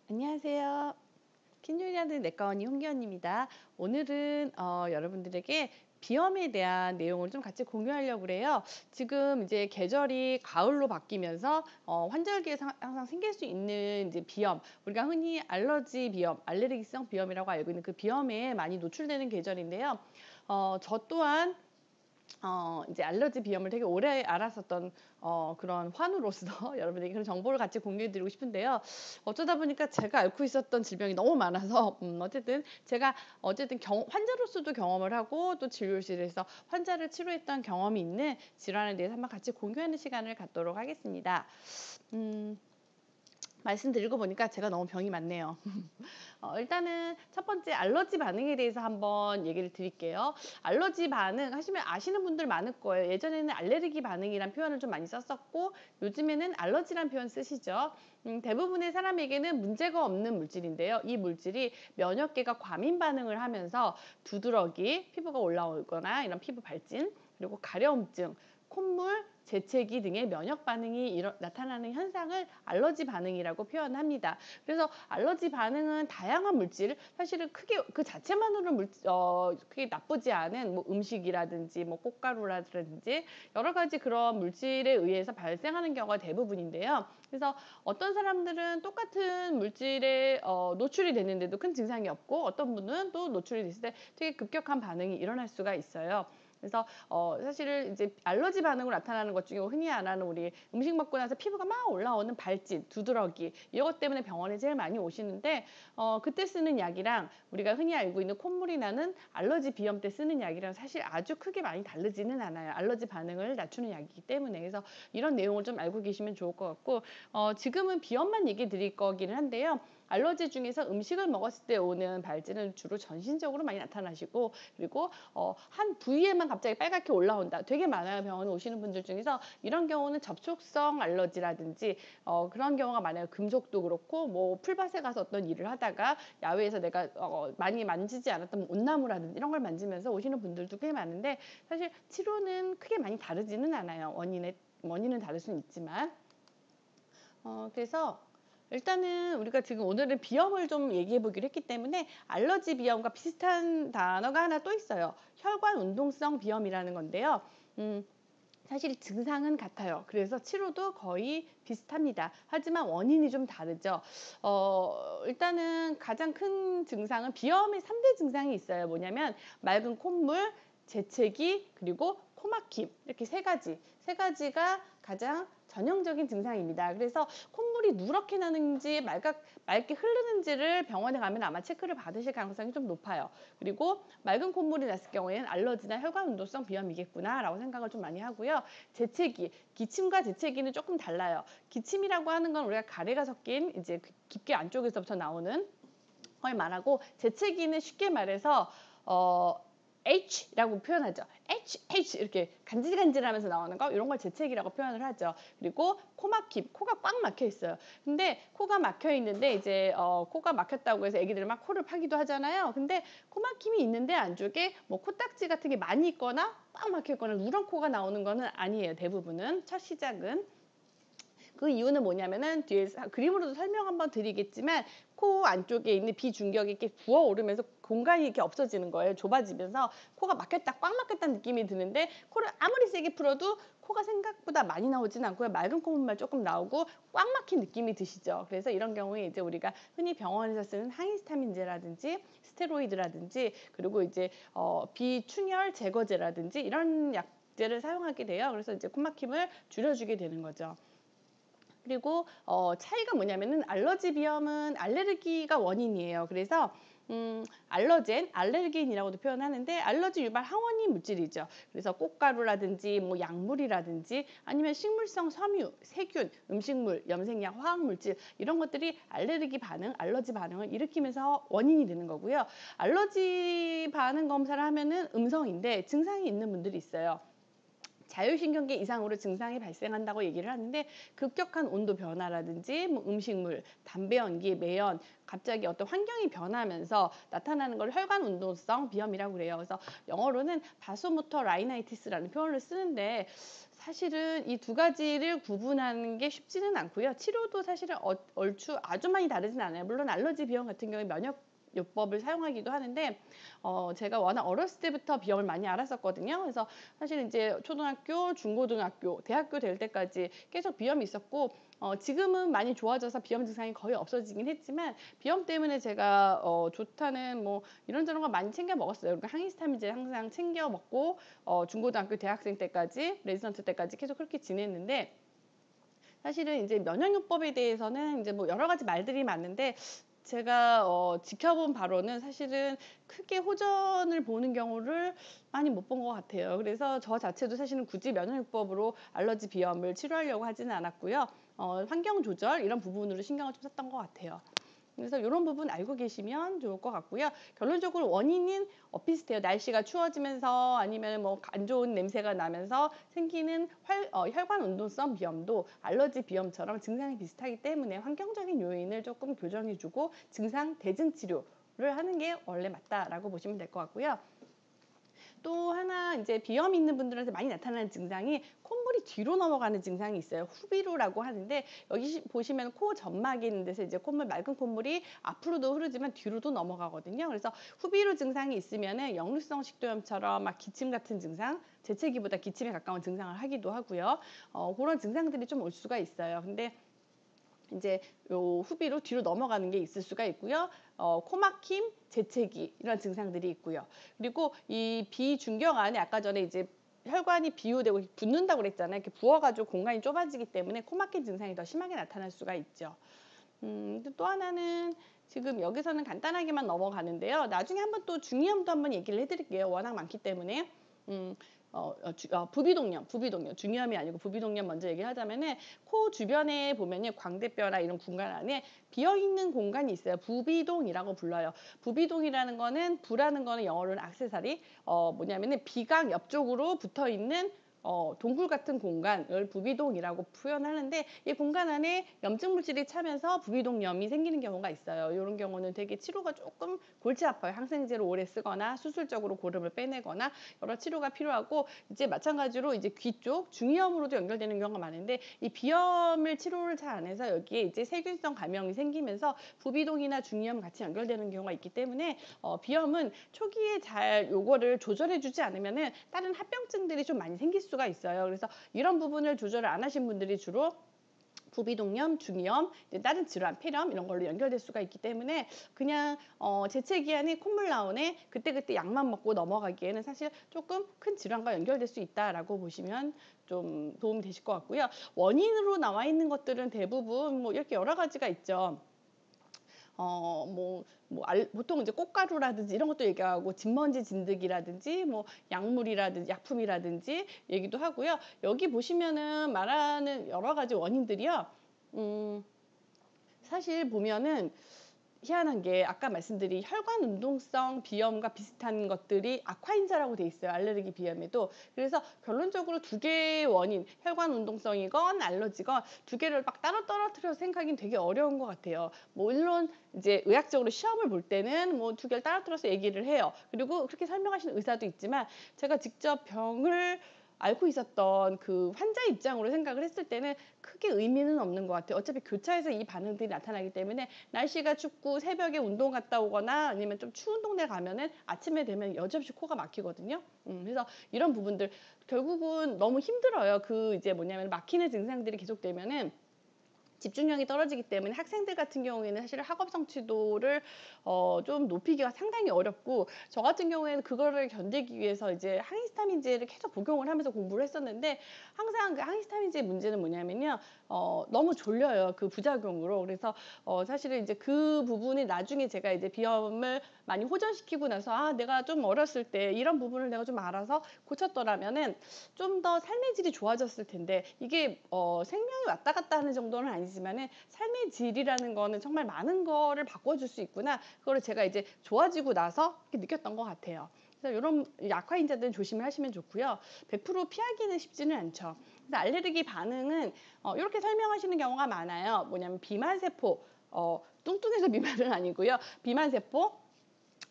안녕하세요. 킨요리하는 내과 언니 홍기현입니다. 오늘은 여러분들에게 비염에 대한 내용을 좀 같이 공유하려고 그래요. 지금 이제 계절이 가을로 바뀌면서 환절기에 항상 생길 수 있는 이제 비염, 우리가 흔히 알러지 비염, 알레르기성 비염이라고 알고 있는 그 비염에 많이 노출되는 계절인데요. 저 또한 이제 알러지 비염을 되게 오래 앓았었던 그런 환우로서 여러분에게 그런 정보를 같이 공유해 드리고 싶은데요. 어쩌다 보니까 제가 앓고 있었던 질병이 너무 많아서 어쨌든 제가 환자로서도 경험을 하고 또 진료실에서 환자를 치료했던 경험이 있는 질환에 대해서 한번 같이 공유하는 시간을 갖도록 하겠습니다. 음 말씀드리고 보니까 제가 너무 병이 많네요. 일단은 첫 번째 알러지 반응에 대해서 한번 얘기를 드릴게요. 알러지 반응 하시면 아시는 분들 많을 거예요. 예전에는 알레르기 반응이란 표현을 좀 많이 썼었고 요즘에는 알러지란 표현 쓰시죠. 대부분의 사람에게는 문제가 없는 물질인데요. 이 물질이 면역계가 과민 반응을 하면서 두드러기, 피부가 올라오거나 이런 피부 발진, 그리고 가려움증, 콧물, 재채기 등의 면역 반응이 나타나는 현상을 알러지 반응이라고 표현합니다. 그래서 알러지 반응은 다양한 물질, 사실은 크게 그 자체만으로는 크게 나쁘지 않은 뭐 음식이라든지 뭐 꽃가루라든지 여러 가지 그런 물질에 의해서 발생하는 경우가 대부분인데요. 그래서 어떤 사람들은 똑같은 물질에 노출이 됐는데도 큰 증상이 없고 어떤 분은 또 노출이 됐을 때 되게 급격한 반응이 일어날 수가 있어요. 그래서 사실은 이제 알러지 반응으로 나타나는 것 중에 흔히 안 하는 우리 음식 먹고 나서 피부가 막 올라오는 발진, 두드러기 이것 때문에 병원에 제일 많이 오시는데 그때 쓰는 약이랑 우리가 흔히 알고 있는 콧물이 나는 알러지 비염 때 쓰는 약이랑 사실 아주 크게 많이 다르지는 않아요. 알러지 반응을 낮추는 약이기 때문에. 그래서 이런 내용을 좀 알고 계시면 좋을 것 같고 지금은 비염만 얘기 드릴 거기는 한데요. 알러지 중에서 음식을 먹었을 때 오는 발진은 주로 전신적으로 많이 나타나시고 그리고 한 부위에만 갑자기 빨갛게 올라온다. 되게 많아요. 병원에 오시는 분들 중에서 이런 경우는 접촉성 알러지라든지 그런 경우가 많아요. 금속도 그렇고 뭐 풀밭에 가서 어떤 일을 하다가 야외에서 내가 많이 만지지 않았던 온나무라든지 이런 걸 만지면서 오시는 분들도 꽤 많은데 사실 치료는 크게 많이 다르지는 않아요. 원인은 다를 수는 있지만 그래서 일단은 우리가 지금 오늘은 비염을 좀 얘기해 보기로 했기 때문에 알러지 비염과 비슷한 단어가 하나 또 있어요. 혈관 운동성 비염이라는 건데요. 음, 사실 증상은 같아요. 그래서 치료도 거의 비슷합니다. 하지만 원인이 좀 다르죠. 일단은 가장 큰 증상은 비염의 3대 증상이 있어요. 뭐냐면 맑은 콧물, 재채기, 그리고 코막힘 이렇게 세 가지가 가장 전형적인 증상입니다. 그래서 콧물이 누렇게 나는지 맑게 흐르는지를 병원에 가면 아마 체크를 받으실 가능성이 좀 높아요. 그리고 맑은 콧물이 났을 경우에는 알러지나 혈관 운동성 비염이겠구나라고 생각을 좀 많이 하고요. 재채기, 기침과 재채기는 조금 달라요. 기침이라고 하는 건 우리가 가래가 섞인 이제 깊게 안쪽에서부터 나오는 걸 말하고 재채기는 쉽게 말해서 어 H라고 표현하죠. H 이렇게 간질간질하면서 나오는 거 이런 걸 재채기라고 표현을 하죠. 그리고 코막힘, 코가 꽉 막혀 있어요. 근데 코가 막혀 있는데 이제 코가 막혔다고 해서 애기들 막 코를 파기도 하잖아요. 근데 코막힘이 있는데 안쪽에 뭐 코딱지 같은 게 많이 있거나 꽉 막혀 있거나 누런 코가 나오는 거는 아니에요. 대부분은 첫 시작은. 그 이유는 뭐냐면은 뒤에 그림으로도 설명 한번 드리겠지만 코 안쪽에 있는 비중격이 이렇게 부어오르면서 공간이 이렇게 없어지는 거예요. 좁아지면서 코가 막혔다, 꽉 막혔다는 느낌이 드는데 코를 아무리 세게 풀어도 코가 생각보다 많이 나오진 않고요. 맑은 콧물만 조금 나오고 꽉 막힌 느낌이 드시죠. 그래서 이런 경우에 이제 우리가 흔히 병원에서 쓰는 항히스타민제라든지 스테로이드라든지 그리고 이제 비충혈 제거제라든지 이런 약제를 사용하게 돼요. 그래서 이제 코막힘을 줄여주게 되는 거죠. 그리고 차이가 뭐냐면은 알러지 비염은 알레르기가 원인이에요. 그래서 알레르긴이라고도 표현하는데 알러지 유발 항원이 물질이죠. 그래서 꽃가루라든지 뭐 약물이라든지 아니면 식물성 섬유, 세균, 음식물, 염색약, 화학물질 이런 것들이 알러지 반응을 일으키면서 원인이 되는 거고요. 알러지 반응 검사를 하면은 음성인데 증상이 있는 분들이 있어요. 자율신경계 이상으로 증상이 발생한다고 얘기를 하는데 급격한 온도 변화라든지 뭐 음식물, 담배 연기, 매연, 갑자기 어떤 환경이 변하면서 나타나는 걸 혈관 운동성 비염이라고 그래요. 그래서 영어로는 바소모터 라이나이티스라는 표현을 쓰는데 사실은 이 두 가지를 구분하는 게 쉽지는 않고요. 치료도 사실은 얼추 아주 많이 다르진 않아요. 물론 알러지 비염 같은 경우에 면역 요법을 사용하기도 하는데 제가 워낙 어렸을 때부터 비염을 많이 앓았었거든요. 그래서 사실 이제 초등학교, 중고등학교, 대학교 될 때까지 계속 비염이 있었고 지금은 많이 좋아져서 비염 증상이 거의 없어지긴 했지만 비염 때문에 제가 좋다는 뭐 이런저런 거 많이 챙겨 먹었어요. 그러니까 항히스타민제 항상 챙겨 먹고 중고등학교, 대학생 때까지, 레지던트 때까지 계속 그렇게 지냈는데 사실은 이제 면역요법에 대해서는 이제 뭐 여러 가지 말들이 많은데 제가 지켜본 바로는 사실은 크게 호전을 보는 경우를 많이 못 본 것 같아요. 그래서 저 자체도 사실은 굳이 면역요법으로 알러지 비염을 치료하려고 하지는 않았고요. 환경 조절 이런 부분으로 신경을 좀 썼던 것 같아요. 그래서 이런 부분 알고 계시면 좋을 것 같고요. 결론적으로 원인은 비슷해요. 날씨가 추워지면서 아니면 뭐 안 좋은 냄새가 나면서 생기는 혈관 운동성 비염도 알러지 비염처럼 증상이 비슷하기 때문에 환경적인 요인을 조금 교정해주고 증상 대증 치료를 하는 게 원래 맞다라고 보시면 될 것 같고요. 또 하나 이제 비염이 있는 분들한테 많이 나타나는 증상이 콧물이 뒤로 넘어가는 증상이 있어요. 후비루라고 하는데 여기 보시면 코 점막이 있는 데서 이제 맑은 콧물이 앞으로도 흐르지만 뒤로도 넘어가거든요. 그래서 후비루 증상이 있으면은 역류성 식도염처럼 막 기침 같은 증상, 재채기보다 기침에 가까운 증상을 하기도 하고요. 그런 증상들이 좀 올 수가 있어요. 근데 이제 요 후비로 뒤로 넘어가는 게 있을 수가 있고요. 코막힘, 재채기 이런 증상들이 있고요. 그리고 이 비중경 안에 아까 전에 이제 혈관이 비우되고 붓는다고 그랬잖아요. 이렇게 부어가지고 공간이 좁아지기 때문에 코막힘 증상이 더 심하게 나타날 수가 있죠. 또 하나는 지금 여기서는 간단하게만 넘어가는데요. 나중에 한번 또 중이염도 한번 얘기를 해드릴게요. 워낙 많기 때문에. 부비동염, 중이염이 아니고 부비동염 먼저 얘기하자면은 코 주변에 보면요 광대뼈나 이런 공간 안에 비어 있는 공간이 있어요. 부비동이라고 불러요. 부비동이라는 거는 부라는 거는 영어로는 액세서리, 뭐냐면은 비강 옆쪽으로 붙어 있는 동굴 같은 공간을 부비동이라고 표현하는데 이 공간 안에 염증 물질이 차면서 부비동염이 생기는 경우가 있어요. 이런 경우는 되게 치료가 조금 골치 아파요. 항생제를 오래 쓰거나 수술적으로 고름을 빼내거나 여러 치료가 필요하고 이제 마찬가지로 이제 귀 쪽 중이염으로도 연결되는 경우가 많은데 이 비염을 치료를 잘 안 해서 여기에 이제 세균성 감염이 생기면서 부비동이나 중이염 같이 연결되는 경우가 있기 때문에 비염은 초기에 잘 요거를 조절해 주지 않으면은 다른 합병증들이 좀 많이 생길 수가 있어요. 그래서 이런 부분을 조절을 안 하신 분들이 주로 부비동염, 중이염, 다른 질환, 폐렴 이런 걸로 연결될 수가 있기 때문에 그냥 재채기하니 콧물 나오네 그때그때 약만 먹고 넘어가기에는 사실 조금 큰 질환과 연결될 수 있다라고 보시면 좀 도움이 되실 것 같고요. 원인으로 나와 있는 것들은 대부분 뭐 이렇게 여러 가지가 있죠. 보통 이제 꽃가루라든지 이런 것도 얘기하고 진먼지 진드기라든지 뭐 약물이라든지 약품이라든지 얘기도 하고요. 여기 보시면은 말하는 여러 가지 원인들이요. 사실 보면은 희한한 게 아까 말씀드린 혈관 운동성 비염과 비슷한 것들이 악화인자라고 돼 있어요. 알레르기 비염에도. 그래서 결론적으로 두 개의 원인, 혈관 운동성이건 알러지건 두 개를 막 따로 떨어뜨려서 생각하기는 되게 어려운 것 같아요. 물론 이제 의학적으로 시험을 볼 때는 뭐 두 개를 따로들어서 얘기를 해요. 그리고 그렇게 설명하시는 의사도 있지만 제가 직접 병을 앓고 있었던 그 환자 입장으로 생각을 했을 때는 크게 의미는 없는 것 같아요. 어차피 교차해서 이 반응들이 나타나기 때문에 날씨가 춥고 새벽에 운동 갔다 오거나 아니면 좀 추운 동네 가면은 아침에 되면 여지없이 코가 막히거든요. 그래서 이런 부분들 결국은 너무 힘들어요. 그 이제 뭐냐면 막히는 증상들이 계속되면은 집중력이 떨어지기 때문에 학생들 같은 경우에는 사실 학업 성취도를 좀 높이기가 상당히 어렵고 저 같은 경우에는 그거를 견디기 위해서 이제 항히스타민제를 계속 복용을 하면서 공부를 했었는데 항상 그 항히스타민제의 문제는 뭐냐면요. 너무 졸려요. 그 부작용으로. 그래서 사실은 이제 그 부분이 나중에 제가 이제 비염을 많이 호전시키고 나서 내가 좀 어렸을 때 이런 부분을 내가 좀 알아서 고쳤더라면은 좀 더 삶의 질이 좋아졌을 텐데 이게 생명이 왔다 갔다 하는 정도는 아니지만은 삶의 질이라는 거는 정말 많은 거를 바꿔줄 수 있구나. 그거를 제가 이제 좋아지고 나서 느꼈던 것 같아요. 그래서 이런 약화인자들은 조심을 하시면 좋고요. 100% 피하기는 쉽지는 않죠. 그래서 알레르기 반응은 이렇게 설명하시는 경우가 많아요. 뭐냐면 비만세포, 뚱뚱해서 비만은 아니고요. 비만세포,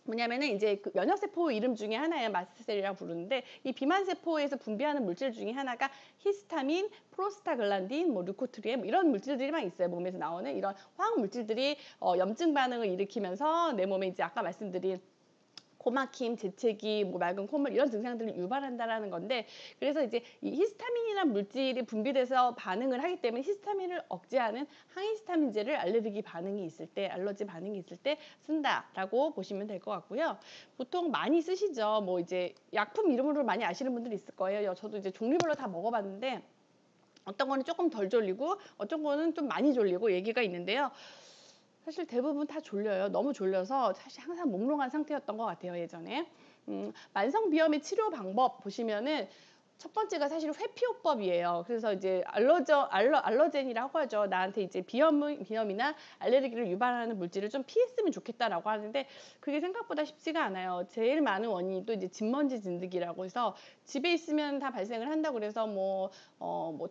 뭐냐면은 이제 그 면역세포 이름 중에 하나예요. 마스트셀이라고 부르는데 이 비만세포에서 분비하는 물질 중에 하나가 히스타민, 프로스타글란딘, 뭐 류코트리엔 뭐 이런 물질들이만 있어요. 몸에서 나오는 이런 화학 물질들이 염증 반응을 일으키면서 내 몸에 이제 아까 말씀드린 코막힘, 재채기, 뭐 맑은 콧물 이런 증상들을 유발한다라는 건데 그래서 이제 이 히스타민이라는 물질이 분비돼서 반응을 하기 때문에 히스타민을 억제하는 항히스타민제를 알레르기 반응이 있을 때, 알러지 반응이 있을 때 쓴다라고 보시면 될 것 같고요. 보통 많이 쓰시죠. 뭐 이제 약품 이름으로 많이 아시는 분들이 있을 거예요. 저도 이제 종류별로 다 먹어봤는데 어떤 거는 조금 덜 졸리고 어떤 거는 좀 많이 졸리고 얘기가 있는데요. 사실 대부분 다 졸려요. 너무 졸려서 사실 항상 몽롱한 상태였던 것 같아요, 예전에. 만성 비염의 치료 방법 보시면은 첫 번째가 사실 회피요법이에요. 그래서 이제 알러젠이라고 하죠. 나한테 이제 비염이나 알레르기를 유발하는 물질을 좀 피했으면 좋겠다라고 하는데 그게 생각보다 쉽지가 않아요. 제일 많은 원인이 또 이제 진먼지 진드기라고 해서 집에 있으면 다 발생을 한다고 그래서 뭐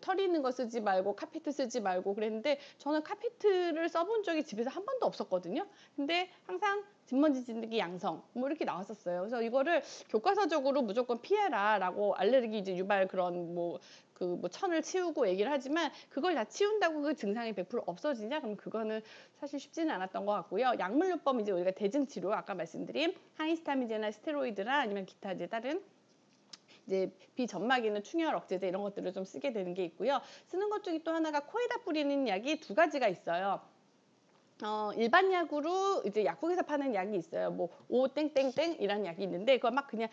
털이 있는 거 쓰지 말고 카페트 쓰지 말고 그랬는데 저는 카페트를 써본 적이 집에서 한 번도 없었거든요. 근데 항상 진먼지 진드기 양성 뭐 이렇게 나왔었어요. 그래서 이거를 교과서적으로 무조건 피해라라고 알레르기 이제 유발 그런 뭐 천을 치우고 얘기를 하지만 그걸 다 치운다고 그 증상이 100% 없어지냐? 그럼 그거는 사실 쉽지는 않았던 것 같고요. 약물요법 이제 우리가 대증치료 아까 말씀드린 항히스타민제나 스테로이드나 아니면 기타 이제 다른 이제 비점막에 있는 충혈 억제제 이런 것들을 좀 쓰게 되는 게 있고요. 쓰는 것 중에 또 하나가 코에다 뿌리는 약이 두 가지가 있어요. 일반 약으로 이제 약국에서 파는 약이 있어요. 뭐 오땡땡땡이라는 약이 있는데 그거 막 그냥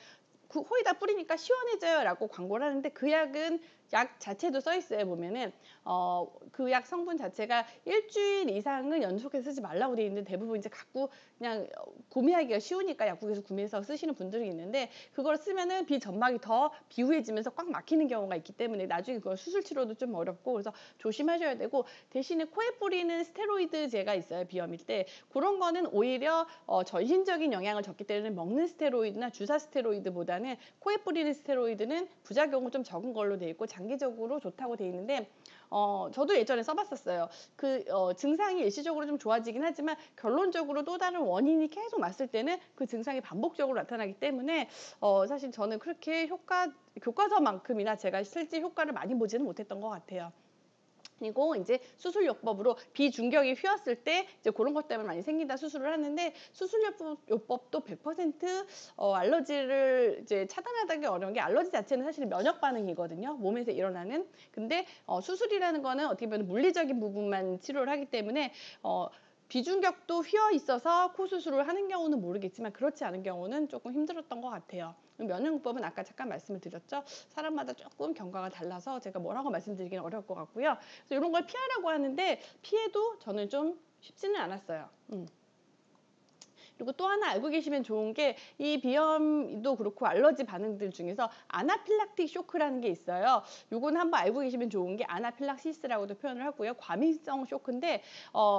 코에다 뿌리니까 시원해져요라고 광고를 하는데 그 약은 약 자체도 써 있어요. 보면은 그 약 성분 자체가 일주일 이상은 연속해서 쓰지 말라고 돼 있는데 대부분 이제 갖고 그냥 구매하기가 쉬우니까 약국에서 구매해서 쓰시는 분들이 있는데 그걸 쓰면은 비점막이 더 비후해지면서 꽉 막히는 경우가 있기 때문에 나중에 그걸 수술 치료도 좀 어렵고 그래서 조심하셔야 되고 대신에 코에 뿌리는 스테로이드제가 있어요. 비염일 때 그런 거는 오히려 전신적인 영향을 줬기 때문에 먹는 스테로이드나 주사 스테로이드보다는 코에 뿌리는 스테로이드는 부작용은 좀 적은 걸로 돼 있고 장기적으로 좋다고 돼 있는데 저도 예전에 써봤었어요. 증상이 일시적으로 좀 좋아지긴 하지만 결론적으로 또 다른 원인이 계속 왔을 때는 그 증상이 반복적으로 나타나기 때문에 사실 저는 그렇게 교과서만큼이나 제가 실제 효과를 많이 보지는 못했던 것 같아요. 그리고 이제 수술요법으로 비중격이 휘었을 때 이제 그런 것 때문에 많이 생긴다 수술을 하는데 수술요법도 100% 알러지를 이제 차단하기 어려운 게 알러지 자체는 사실 면역 반응이거든요. 몸에서 일어나는. 근데 수술이라는 거는 어떻게 보면 물리적인 부분만 치료를 하기 때문에 비중격도 휘어 있어서 코 수술을 하는 경우는 모르겠지만 그렇지 않은 경우는 조금 힘들었던 것 같아요. 면역요법은 아까 잠깐 말씀을 드렸죠. 사람마다 조금 경과가 달라서 제가 뭐라고 말씀드리기는 어려울 것 같고요. 그래서 이런 걸 피하라고 하는데 피해도 저는 좀 쉽지는 않았어요. 그리고 또 하나 알고 계시면 좋은 게 이 비염도 그렇고 알러지 반응들 중에서 아나필락틱 쇼크라는 게 있어요. 요거는 한번 알고 계시면 좋은 게 아나필락시스라고도 표현을 하고요. 과민성 쇼크인데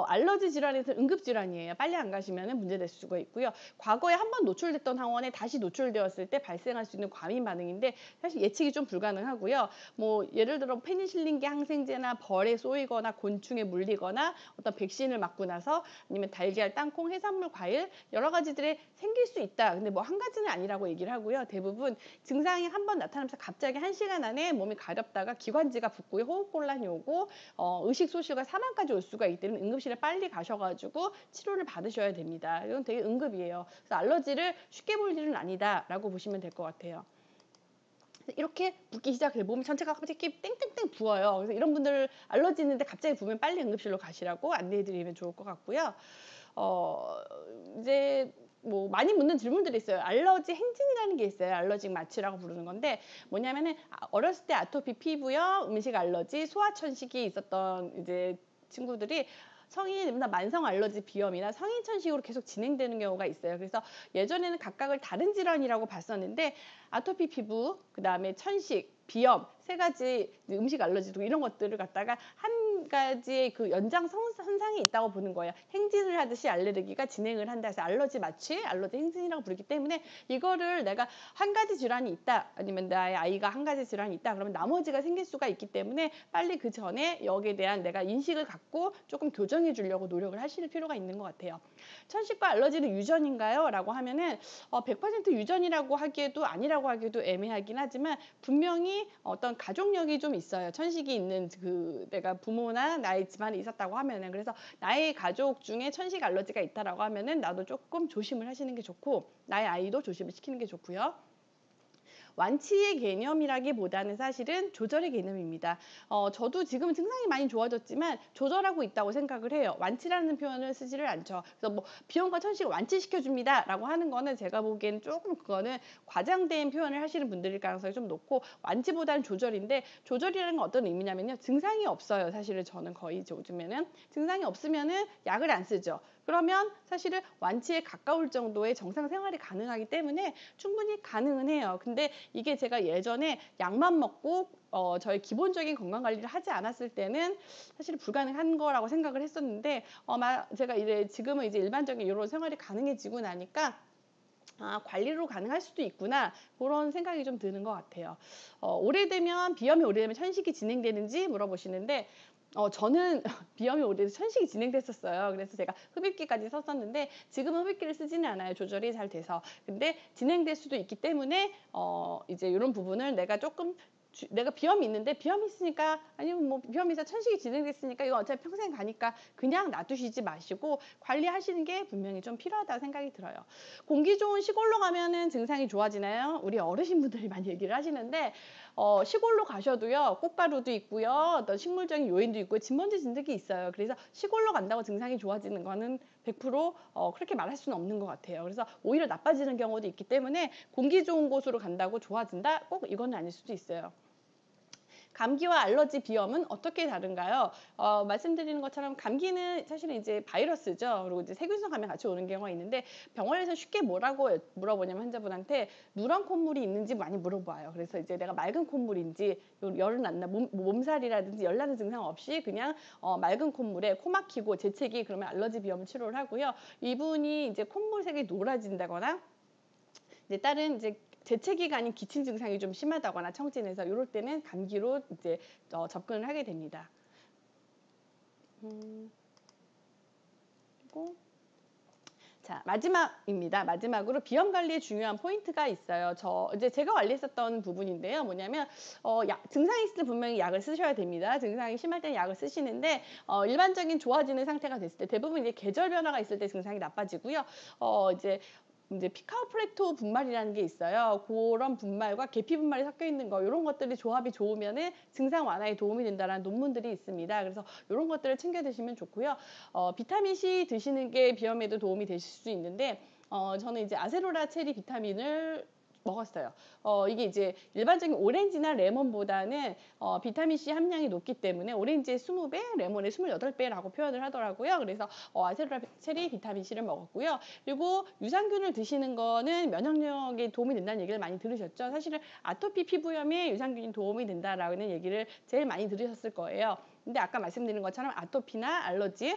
알러지 질환에서 응급 질환이에요. 빨리 안 가시면 문제될 수가 있고요. 과거에 한번 노출됐던 항원에 다시 노출되었을 때 발생할 수 있는 과민 반응인데 사실 예측이 좀 불가능하고요. 뭐 예를 들어 페니실린계 항생제나 벌에 쏘이거나 곤충에 물리거나 어떤 백신을 맞고 나서 아니면 달걀, 땅콩, 해산물, 과일 여러 가지들이 생길 수 있다. 근데 뭐 한 가지는 아니라고 얘기를 하고요. 대부분 증상이 한 번 나타나면서 갑자기 1시간 안에 몸이 가렵다가 기관지가 붓고 호흡곤란이 오고 의식소실과 사망까지 올 수가 있기 때문에 응급실에 빨리 가셔가지고 치료를 받으셔야 됩니다. 이건 되게 응급이에요. 그래서 알러지를 쉽게 볼 일은 아니다라고 보시면 될 것 같아요. 이렇게 붓기 시작해요. 몸 전체가 갑자기 땡땡땡 부어요. 그래서 이런 분들 알러지 있는데 갑자기 부으면 빨리 응급실로 가시라고 안내해드리면 좋을 것 같고요. 이제 뭐 많이 묻는 질문들이 있어요. 알러지 행진이라는 게 있어요. 알러직 마취라고 부르는 건데 뭐냐면은 어렸을 때 아토피 피부염, 음식 알러지, 소화천식이 있었던 이제 친구들이 성인이 되면 만성 알러지 비염이나 성인 천식으로 계속 진행되는 경우가 있어요. 그래서 예전에는 각각을 다른 질환이라고 봤었는데 아토피 피부, 그다음에 천식, 비염 세 가지 음식 알러지도 이런 것들을 갖다가 한 한 가지의 그 현상이 있다고 보는 거예요. 행진을 하듯이 알레르기가 진행을 한다 해서 알러지 마취, 알러지 행진이라고 부르기 때문에 이거를 내가 한 가지 질환이 있다, 아니면 나의 아이가 한 가지 질환이 있다, 그러면 나머지가 생길 수가 있기 때문에 빨리 그 전에 여기에 대한 내가 인식을 갖고 조금 교정해 주려고 노력을 하실 필요가 있는 것 같아요. 천식과 알러지는 유전인가요? 라고 하면은 100% 유전이라고 하기에도 아니라고 하기에도 애매하긴 하지만 분명히 어떤 가족력이 좀 있어요. 천식이 있는 그 내가 부모나 나의 집안에 있었다고 하면은, 그래서 나의 가족 중에 천식 알러지가 있다라고 하면은 나도 조금 조심을 하시는 게 좋고 나의 아이도 조심을 시키는 게 좋고요. 완치의 개념이라기보다는 사실은 조절의 개념입니다. 저도 지금 증상이 많이 좋아졌지만 조절하고 있다고 생각을 해요. 완치라는 표현을 쓰지를 않죠. 그래서 뭐 비염과 천식을 완치시켜줍니다 라고 하는 거는 제가 보기에는 조금 그거는 과장된 표현을 하시는 분들일 가능성이 좀 높고, 완치보다는 조절인데, 조절이라는 건 어떤 의미냐면요, 증상이 없어요. 사실은 저는 거의 요즘에는 증상이 없으면은 약을 안 쓰죠. 그러면 사실은 완치에 가까울 정도의 정상 생활이 가능하기 때문에 충분히 가능은 해요. 근데 이게 제가 예전에 약만 먹고 저의 기본적인 건강 관리를 하지 않았을 때는 사실 불가능한 거라고 생각을 했었는데, 제가 이제 지금은 이제 일반적인 이런 생활이 가능해지고 나니까 관리로 가능할 수도 있구나, 그런 생각이 좀 드는 것 같아요. 비염이 오래되면 천식이 진행되는지 물어보시는데, 저는 비염이 오래돼서 천식이 진행됐었어요. 그래서 제가 흡입기까지 썼었는데 지금은 흡입기를 쓰지는 않아요. 조절이 잘 돼서. 근데 진행될 수도 있기 때문에 이제 이런 부분을 내가 조금 내가 비염이 있는데, 비염이 있으니까, 아니면 뭐 비염이 있어 천식이 진행됐으니까 이거 어차피 평생 가니까 그냥 놔두시지 마시고 관리하시는 게 분명히 좀 필요하다고 생각이 들어요. 공기 좋은 시골로 가면은 증상이 좋아지나요? 우리 어르신분들이 많이 얘기를 하시는데, 시골로 가셔도요, 꽃가루도 있고요, 어떤 식물적인 요인도 있고 진먼지 진드기 있어요. 그래서 시골로 간다고 증상이 좋아지는 거는 100% 그렇게 말할 수는 없는 것 같아요. 그래서 오히려 나빠지는 경우도 있기 때문에 공기 좋은 곳으로 간다고 좋아진다? 꼭 이건 아닐 수도 있어요. 감기와 알러지, 비염은 어떻게 다른가요? 말씀드리는 것처럼 감기는 사실은 이제 바이러스죠. 그리고 이제 세균성 감염 같이 오는 경우가 있는데, 병원에서 쉽게 뭐라고 물어보냐면 환자분한테 누런 콧물이 있는지 많이 물어봐요. 그래서 이제 내가 맑은 콧물인지, 열은 안 나, 몸살이라든지 열나는 증상 없이 그냥 맑은 콧물에 코 막히고 재채기, 그러면 알러지 비염 치료를 하고요. 이분이 이제 콧물색이 노라진다거나 이제 다른 이제 재채기가 아닌 기침 증상이 좀 심하다거나 청진해서, 이럴 때는 감기로 이제 접근을 하게 됩니다. 그리고 자, 마지막입니다. 마지막으로 비염 관리에 중요한 포인트가 있어요. 제가 관리했었던 부분인데요. 뭐냐면 증상이 있을 때 분명히 약을 쓰셔야 됩니다. 증상이 심할 때는 약을 쓰시는데, 일반적인 좋아지는 상태가 됐을 때, 대부분 이제 계절 변화가 있을 때 증상이 나빠지고요. 이제 피카오프렉토 분말이라는 게 있어요. 그런 분말과 계피 분말이 섞여 있는 거, 이런 것들이 조합이 좋으면은 증상 완화에 도움이 된다는 논문들이 있습니다. 그래서 이런 것들을 챙겨 드시면 좋고요. 비타민 C 드시는 게 비염에도 도움이 되실 수 있는데, 저는 이제 아세로라 체리 비타민을 먹었어요. 이게 이제 일반적인 오렌지나 레몬보다는 비타민 C 함량이 높기 때문에 오렌지의 20배, 레몬의 28배라고 표현을 하더라고요. 그래서 아세로라 체리 비타민 C를 먹었고요. 그리고 유산균을 드시는 거는 면역력에 도움이 된다는 얘기를 많이 들으셨죠. 사실은 아토피 피부염에 유산균이 도움이 된다라는 얘기를 제일 많이 들으셨을 거예요. 근데 아까 말씀드린 것처럼 아토피나 알러지,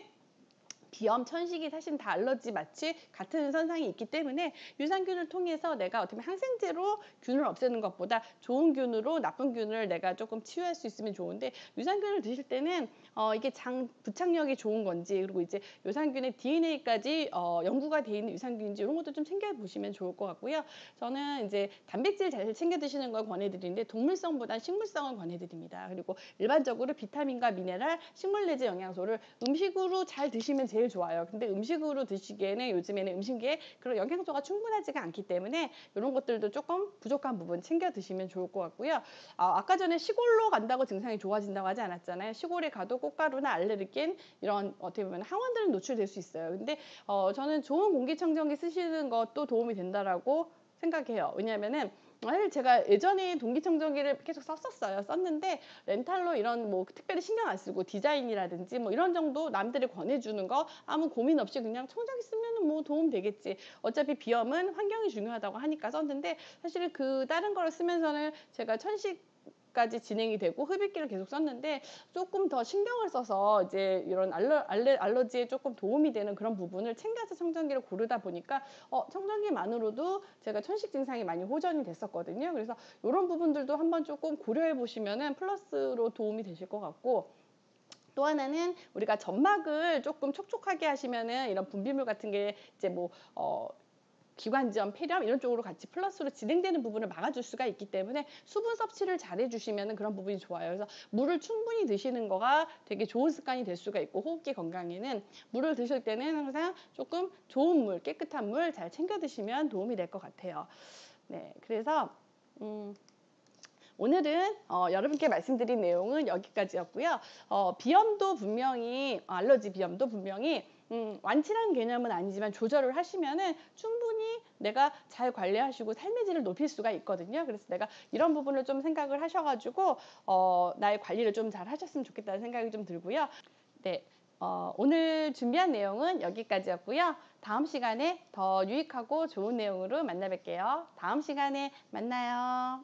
비염, 천식이 사실 다 알러지 마치 같은 선상이 있기 때문에 유산균을 통해서 내가 어떻게 보면 항생제로 균을 없애는 것보다 좋은 균으로 나쁜 균을 내가 조금 치유할 수 있으면 좋은데, 유산균을 드실 때는 이게 장 부착력이 좋은 건지, 그리고 이제 유산균의 DNA까지 연구가 돼 있는 유산균인지, 이런 것도 좀 챙겨 보시면 좋을 것 같고요. 저는 이제 단백질 잘 챙겨 드시는 걸 권해드리는데 동물성보다 식물성을 권해드립니다. 그리고 일반적으로 비타민과 미네랄, 식물 내재 영양소를 음식으로 잘 드시면 제일 좋아요. 근데 음식으로 드시기에는 요즘에는 음식에 그런 영양소가 충분하지가 않기 때문에 이런 것들도 조금 부족한 부분 챙겨 드시면 좋을 것 같고요. 아까 전에 시골로 간다고 증상이 좋아진다고 하지 않았잖아요. 시골에 가도 꽃가루나 알레르겐, 이런 어떻게 보면 항원들은 노출될 수 있어요. 근데 저는 좋은 공기청정기 쓰시는 것도 도움이 된다라고 생각해요. 왜냐하면은 사실 제가 예전에 공기청정기를 계속 썼는데 렌탈로 이런 뭐 특별히 신경 안 쓰고 디자인이라든지 뭐 이런 정도 남들이 권해주는 거 아무 고민 없이 그냥 청정기 쓰면 뭐 도움 되겠지, 어차피 비염은 환경이 중요하다고 하니까 썼는데, 사실은 그 다른 거를 쓰면서는 제가 천식 까지 진행이 되고 흡입기를 계속 썼는데 조금 더 신경을 써서 이제 이런 알러지에 조금 도움이 되는 그런 부분을 챙겨서 청정기를 고르다 보니까 청정기만으로도 제가 천식 증상이 많이 호전이 됐었거든요. 그래서 이런 부분들도 한번 조금 고려해 보시면은 플러스로 도움이 되실 것 같고, 또 하나는 우리가 점막을 조금 촉촉하게 하시면은 이런 분비물 같은 게 이제 기관지염, 폐렴 이런 쪽으로 같이 플러스로 진행되는 부분을 막아줄 수가 있기 때문에 수분 섭취를 잘 해주시면 그런 부분이 좋아요. 그래서 물을 충분히 드시는 거가 되게 좋은 습관이 될 수가 있고, 호흡기 건강에는 물을 드실 때는 항상 조금 좋은 물, 깨끗한 물 잘 챙겨 드시면 도움이 될 것 같아요. 네, 그래서 오늘은 여러분께 말씀드린 내용은 여기까지였고요. 비염도 분명히 알러지 비염도 분명히 완치라는 개념은 아니지만 조절을 하시면은 충분히 내가 잘 관리하시고 삶의 질을 높일 수가 있거든요. 그래서 내가 이런 부분을 좀 생각을 하셔가지고 나의 관리를 좀 잘 하셨으면 좋겠다는 생각이 좀 들고요. 네, 오늘 준비한 내용은 여기까지였고요. 다음 시간에 더 유익하고 좋은 내용으로 만나 뵐게요. 다음 시간에 만나요.